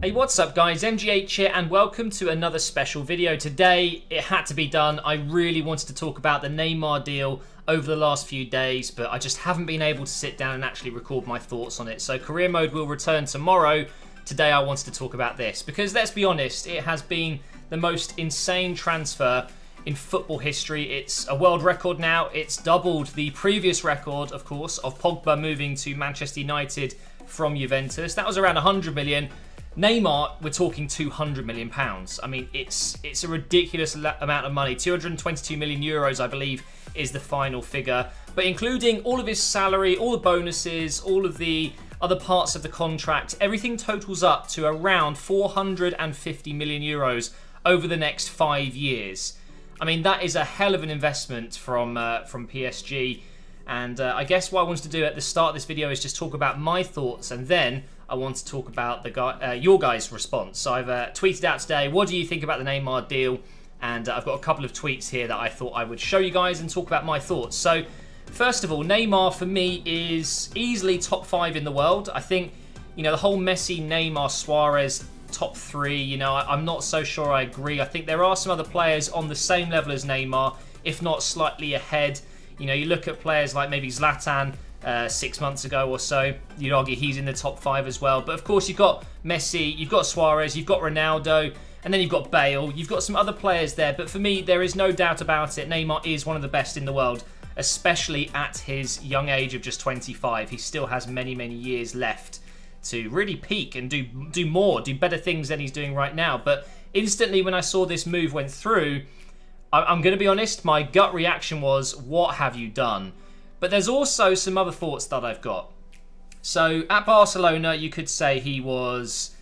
Hey, what's up guys, MGH here and welcome to another special video. Today, it had to be done. I really wanted to talk about the Neymar deal over the last few days, but I just haven't been able to sit down and actually record my thoughts on it. So career mode will return tomorrow. Today I wanted to talk about this because let's be honest, it has been the most insane transfer in football history. It's a world record now. It's doubled the previous record, of course, of Pogba moving to Manchester United from Juventus. That was around 100 million. Neymar, we're talking 200 million pounds. I mean, it's a ridiculous amount of money. 222 million euros, I believe, is the final figure. But including all of his salary, all the bonuses, all of the other parts of the contract, everything totals up to around 450 million euros over the next 5 years. I mean, that is a hell of an investment from PSG. And I guess what I wanted to do at the start of this video is just talk about my thoughts, and then I want to talk about your guys' response. So I've tweeted out today, what do you think about the Neymar deal? And I've got a couple of tweets here that I thought I would show you guys and talk about my thoughts. So first of all, Neymar for me is easily top 5 in the world. I think, you know, the whole Messi, Neymar, Suarez top 3, you know, I'm not so sure I agree. I think there are some other players on the same level as Neymar, if not slightly ahead. You know, you look at players like maybe Zlatan 6 months ago or so, you'd argue he's in the top 5 as well. But of course, you've got Messi, you've got Suarez, you've got Ronaldo, and then you've got Bale. You've got some other players there. But for me, there is no doubt about it. Neymar is one of the best in the world, especially at his young age of just 25. He still has many, many years left to really peak and do more, do better things than he's doing right now. But instantly, when I saw this move went through, I'm going to be honest, my gut reaction was, what have you done? But there's also some other thoughts that I've got. So at Barcelona, you could say he was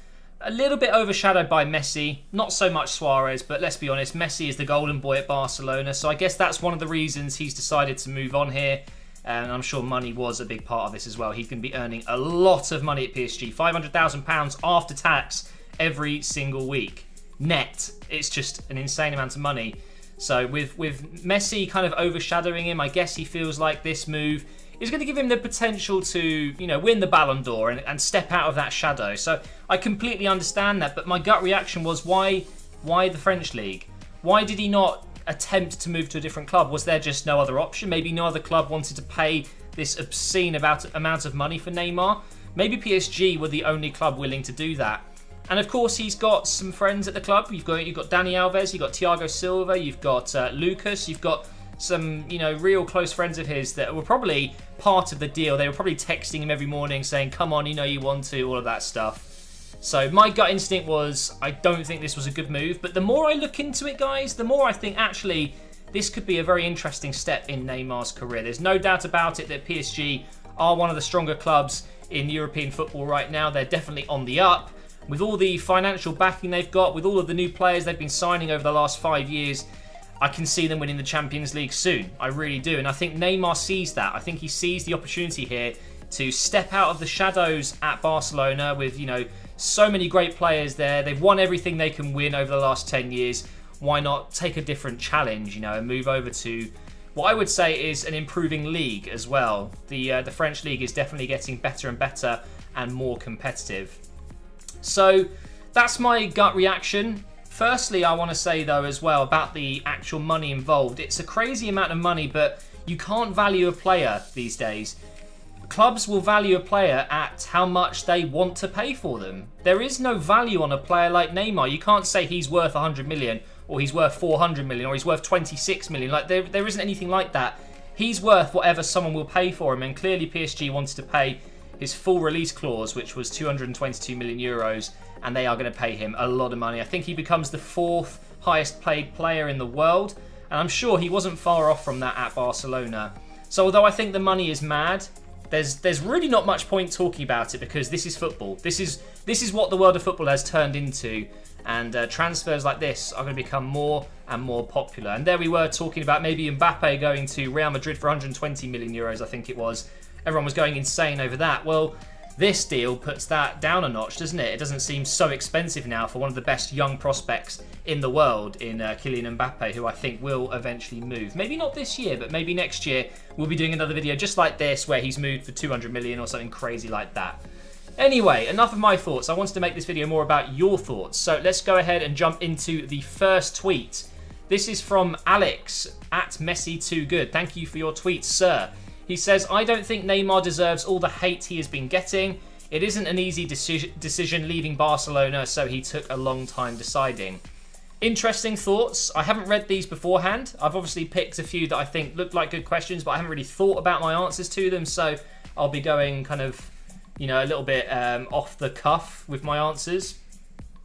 a little bit overshadowed by Messi. Not so much Suarez, but let's be honest, Messi is the golden boy at Barcelona. So I guess that's one of the reasons he's decided to move on here. And I'm sure money was a big part of this as well. He's going to be earning a lot of money at PSG. £500,000 after tax every single week. Net. It's just an insane amount of money. So with Messi kind of overshadowing him, I guess he feels like this move is going to give him the potential to, you know, win the Ballon d'Or and step out of that shadow. So I completely understand that, but my gut reaction was, why the French league? Why did he not attempt to move to a different club? Was there just no other option? Maybe no other club wanted to pay this obscene amount of money for Neymar. Maybe PSG were the only club willing to do that. And of course, he's got some friends at the club. You've got Dani Alves, you've got Thiago Silva, you've got Lucas, you've got some, you know, real close friends of his that were probably part of the deal. They were probably texting him every morning saying, come on, you know you want to, all of that stuff. So my gut instinct was, I don't think this was a good move. But the more I look into it, guys, the more I think actually this could be a very interesting step in Neymar's career. There's no doubt about it that PSG are one of the stronger clubs in European football right now. They're definitely on the up. With all the financial backing they've got, with all of the new players they've been signing over the last 5 years, I can see them winning the Champions League soon. I really do. And I think Neymar sees that. I think he sees the opportunity here to step out of the shadows at Barcelona with, you know, so many great players there. They've won everything they can win over the last 10 years. Why not take a different challenge, you know, and move over to what I would say is an improving league as well. The French league is definitely getting better and better and more competitive. So that's my gut reaction. Firstly, I want to say though as well about the actual money involved. It's a crazy amount of money, but you can't value a player these days. Clubs will value a player at how much they want to pay for them. There is no value on a player like Neymar. You can't say he's worth 100 million or he's worth 400 million or he's worth 26 million. Like there isn't anything like that. He's worth whatever someone will pay for him, and clearly PSG wanted to pay his full release clause, which was 222 million euros, and they are going to pay him a lot of money. I think he becomes the 4th highest paid player in the world, and I'm sure he wasn't far off from that at Barcelona. So although I think the money is mad, there's really not much point talking about it because this is football. This is what the world of football has turned into, and transfers like this are going to become more and more popular. And there we were talking about maybe Mbappe going to Real Madrid for 120 million euros, I think it was. Everyone was going insane over that. Well, this deal puts that down a notch, doesn't it? It doesn't seem so expensive now for one of the best young prospects in the world in Kylian Mbappe, who I think will eventually move. Maybe not this year, but maybe next year we'll be doing another video just like this where he's moved for 200 million or something crazy like that. Anyway, enough of my thoughts. I wanted to make this video more about your thoughts. So let's go ahead and jump into the first tweet. This is from Alex at Messi2Good. Thank you for your tweet, sir. He says, I don't think Neymar deserves all the hate he has been getting. It isn't an easy decision leaving Barcelona, so he took a long time deciding. Interesting thoughts. I haven't read these beforehand. I've obviously picked a few that I think look like good questions, but I haven't really thought about my answers to them, so I'll be going kind of, you know, a little bit off the cuff with my answers.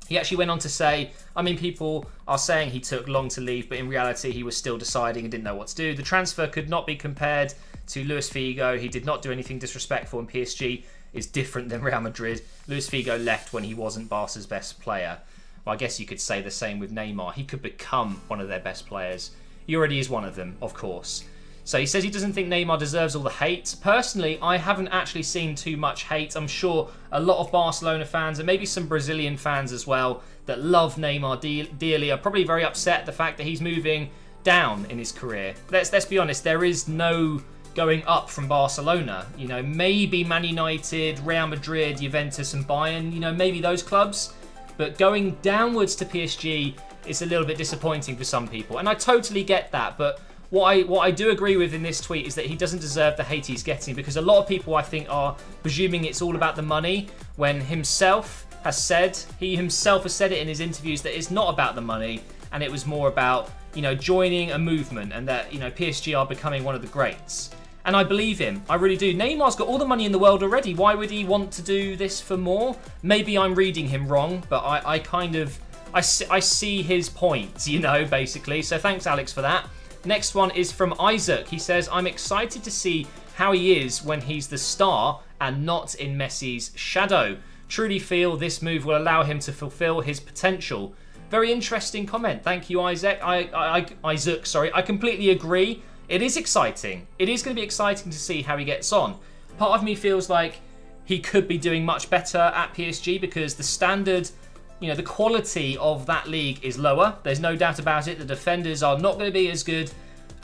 He actually went on to say, I mean, people are saying he took long to leave, but in reality, he was still deciding and didn't know what to do. The transfer could not be compared to Luis Figo. He did not do anything disrespectful, and PSG is different than Real Madrid. Luis Figo left when he wasn't Barca's best player. Well, I guess you could say the same with Neymar. He could become one of their best players. He already is one of them, of course. So he says he doesn't think Neymar deserves all the hate. Personally, I haven't actually seen too much hate. I'm sure a lot of Barcelona fans and maybe some Brazilian fans as well that love Neymar dearly are probably very upset at the fact that he's moving down in his career. Let's be honest, there is no going up from Barcelona. You know, maybe Man United, Real Madrid, Juventus and Bayern, you know, maybe those clubs. But going downwards to PSG is a little bit disappointing for some people. And I totally get that. But what I do agree with in this tweet is that he doesn't deserve the hate he's getting, because a lot of people, I think, are presuming it's all about the money, when he himself has said it in his interviews that it's not about the money, and it was more about, you know, joining a movement, and that, you know, PSG are becoming one of the greats. And I believe him. I really do. Neymar's got all the money in the world already. Why would he want to do this for more? Maybe I'm reading him wrong, but I see his point, you know, basically. So thanks, Alex, for that. Next one is from Isaac. He says, I'm excited to see how he is when he's the star and not in Messi's shadow. Truly feel this move will allow him to fulfill his potential. Very interesting comment. Thank you, Isaac. Isaac, sorry. I completely agree. It is exciting. It is going to be exciting to see how he gets on. Part of me feels like he could be doing much better at PSG because the standard, you know, the quality of that league is lower. There's no doubt about it. The defenders are not going to be as good.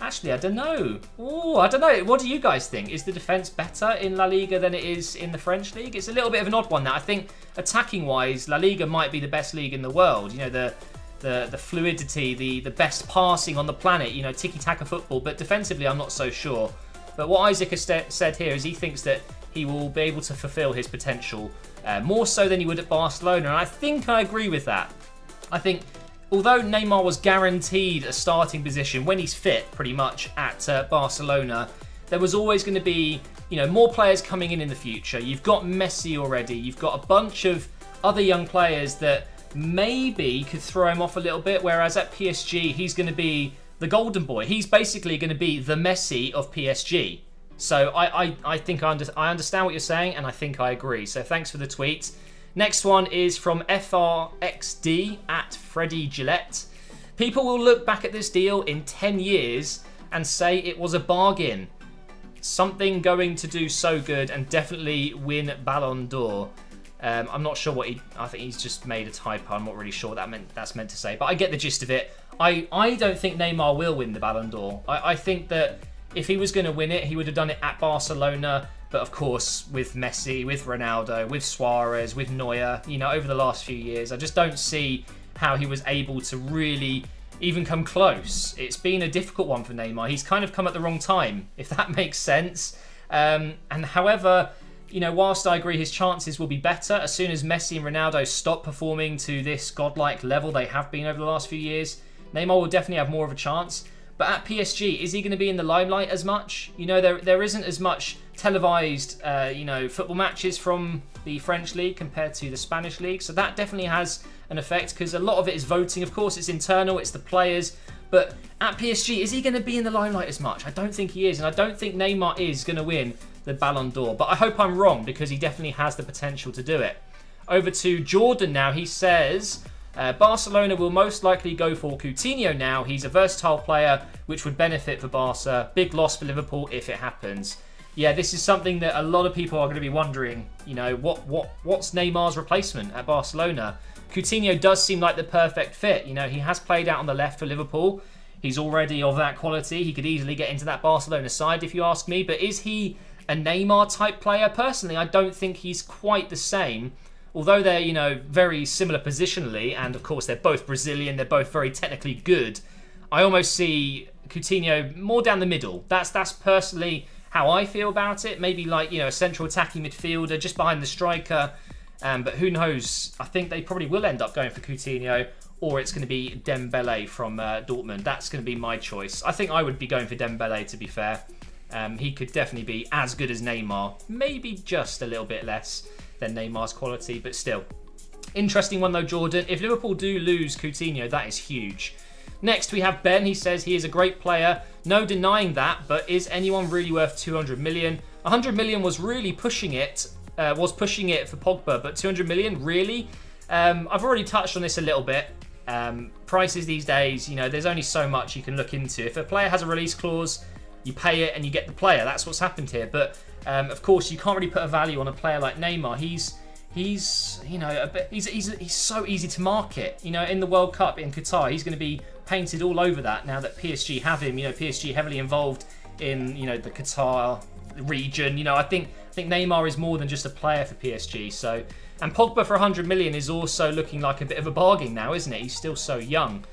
Actually, I don't know. Oh, I don't know. What do you guys think? Is the defense better in La Liga than it is in the French league? It's a little bit of an odd one now. I think attacking-wise, La Liga might be the best league in the world. You know, the fluidity, the best passing on the planet, you know, tiki-taka football. But defensively, I'm not so sure. But what Isaac has said here is he thinks that he will be able to fulfill his potential more so than he would at Barcelona. And I think I agree with that. I think although Neymar was guaranteed a starting position when he's fit, pretty much, at Barcelona, there was always going to be, you know, more players coming in the future. You've got Messi already. You've got a bunch of other young players that maybe could throw him off a little bit, whereas at PSG, he's going to be the golden boy. He's basically going to be the Messi of PSG. So I think I understand what you're saying, and I think I agree. So thanks for the tweet. Next one is from FRXD at Freddie Gillette. People will look back at this deal in 10 years and say it was a bargain. Something going to do so good and definitely win Ballon d'Or. I'm not sure what I think he's just made a typo. I'm not really sure what that's meant to say, but I get the gist of it. I don't think Neymar will win the Ballon d'Or. I think that if he was going to win it, he would have done it at Barcelona. But of course, with Messi, with Ronaldo, with Suarez, with Neuer, you know, over the last few years, I just don't see how he was able to really even come close. It's been a difficult one for Neymar. He's kind of come at the wrong time, if that makes sense. And however, you know, whilst I agree his chances will be better, as soon as Messi and Ronaldo stop performing to this godlike level they have been over the last few years, Neymar will definitely have more of a chance. But at PSG, is he going to be in the limelight as much? You know, there isn't as much televised, you know, football matches from the French league compared to the Spanish league. So that definitely has an effect because a lot of it is voting. Of course, it's internal, it's the players. But at PSG, is he going to be in the limelight as much? I don't think he is. And I don't think Neymar is going to win the Ballon d'Or. But I hope I'm wrong because he definitely has the potential to do it. Over to Jordan now. He says, Barcelona will most likely go for Coutinho now. He's a versatile player, which would benefit for Barca. Big loss for Liverpool if it happens. Yeah, this is something that a lot of people are going to be wondering. You know, what's Neymar's replacement at Barcelona? Coutinho does seem like the perfect fit. You know, he has played out on the left for Liverpool. He's already of that quality. He could easily get into that Barcelona side, if you ask me. But is he a Neymar type player. Personally, I don't think he's quite the same. Although they're, you know, very similar positionally, and of course they're both Brazilian, they're both very technically good, I almost see Coutinho more down the middle. That's personally how I feel about it. Maybe like, you know, a central attacking midfielder just behind the striker. But who knows? I think they probably will end up going for Coutinho, or it's going to be Dembele from Dortmund. That's going to be my choice. I think I would be going for Dembele, to be fair. He could definitely be as good as Neymar. Maybe just a little bit less than Neymar's quality, but still. Interesting one though, Jordan. If Liverpool do lose Coutinho, that is huge. Next, we have Ben. He says he is a great player. No denying that, but is anyone really worth 200 million? 100 million was really pushing it. Was pushing it for Pogba, but 200 million, really? I've already touched on this a little bit. Prices these days, you know, there's only so much you can look into. If a player has a release clause, you pay it and you get the player. That's what's happened here. But of course, you can't really put a value on a player like Neymar. He's you know, he's so easy to market. You know, in the World Cup in Qatar, he's going to be painted all over that now that PSG have him. You know, PSG heavily involved in, you know, the Qatar region. You know, I think Neymar is more than just a player for PSG. So, and Pogba for 100 million is also looking like a bit of a bargain now, isn't it? He's still so young.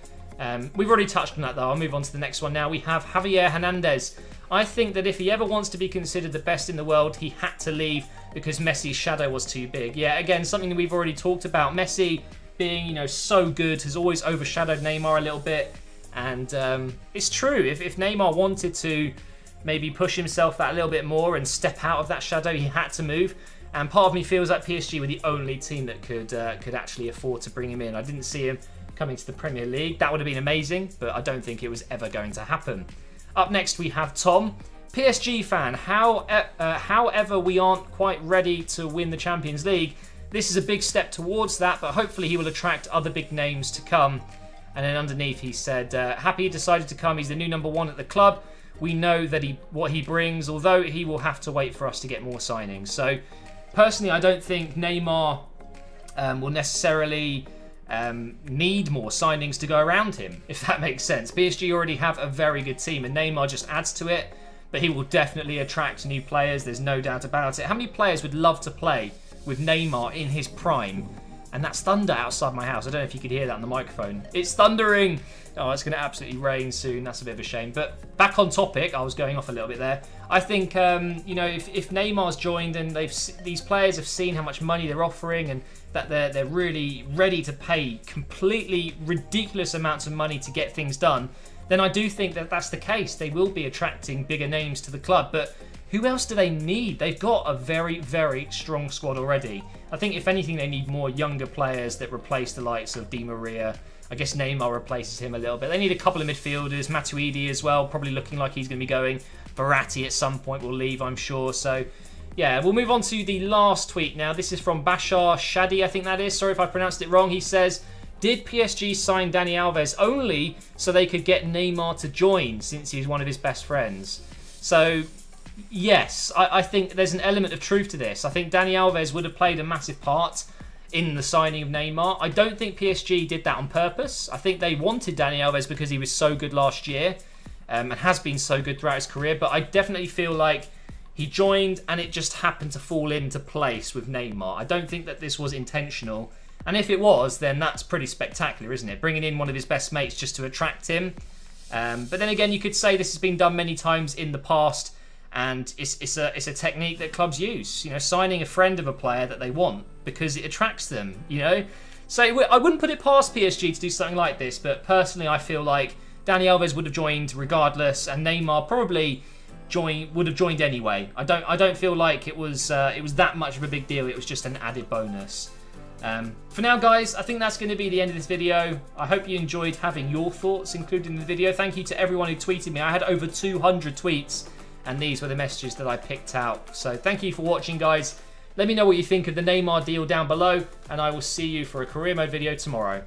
We've already touched on that though. I'll move on to the next one now. We have Javier Hernandez. I think that if he ever wants to be considered the best in the world, he had to leave because Messi's shadow was too big. Yeah, again, something that we've already talked about. Messi being, you know, so good has always overshadowed Neymar a little bit. And it's true. If Neymar wanted to maybe push himself that a little bit more and step out of that shadow, he had to move. And part of me feels like PSG were the only team that could actually afford to bring him in. I didn't see him coming to the Premier League. That would have been amazing, but I don't think it was ever going to happen. Up next, we have Tom. PSG fan, however we aren't quite ready to win the Champions League, this is a big step towards that, but hopefully he will attract other big names to come. And then underneath he said, happy he decided to come. He's the new #1 at the club. We know that what he brings, although he will have to wait for us to get more signings. So personally, I don't think Neymar will necessarily need more signings to go around him, if that makes sense. PSG already have a very good team and Neymar just adds to it, but he will definitely attract new players, there's no doubt about it. How many players would love to play with Neymar in his prime? And that's thunder outside my house. I don't know if you could hear that on the microphone. It's thundering. Oh, it's going to absolutely rain soon. That's a bit of a shame. But back on topic, I was going off a little bit there. I think, you know, if Neymar's joined and these players have seen how much money they're offering and that they're really ready to pay completely ridiculous amounts of money to get things done, then I do think that that's the case. They will be attracting bigger names to the club. But who else do they need? They've got a very, very strong squad already. I think if anything, they need more younger players that replace the likes of Di Maria. I guess Neymar replaces him a little bit. They need a couple of midfielders. Matuidi as well, probably looking like he's going to be going. Verratti at some point will leave, I'm sure. So, yeah, we'll move on to the last tweet now. This is from Bashar Shadi, I think that is. Sorry if I pronounced it wrong. He says, did PSG sign Dani Alves only so they could get Neymar to join since he's one of his best friends? So, yes, I think there's an element of truth to this. I think Dani Alves would have played a massive part in the signing of Neymar. I don't think PSG did that on purpose. I think they wanted Dani Alves because he was so good last year and has been so good throughout his career. But I definitely feel like he joined and it just happened to fall into place with Neymar. I don't think that this was intentional. And if it was, then that's pretty spectacular, isn't it? Bringing in one of his best mates just to attract him. But then again, you could say this has been done many times in the past. And it's a technique that clubs use, you know, signing a friend of a player that they want because it attracts them, you know. So I wouldn't put it past PSG to do something like this, but personally I feel like Dani Alves would have joined regardless, and Neymar probably would have joined anyway. I don't feel like it was that much of a big deal. It was just an added bonus. For now, guys, I think that's going to be the end of this video. I hope you enjoyed having your thoughts included in the video. Thank you to everyone who tweeted me. I had over 200 tweets. And these were the messages that I picked out. So thank you for watching, guys. Let me know what you think of the Neymar deal down below. And I will see you for a career mode video tomorrow.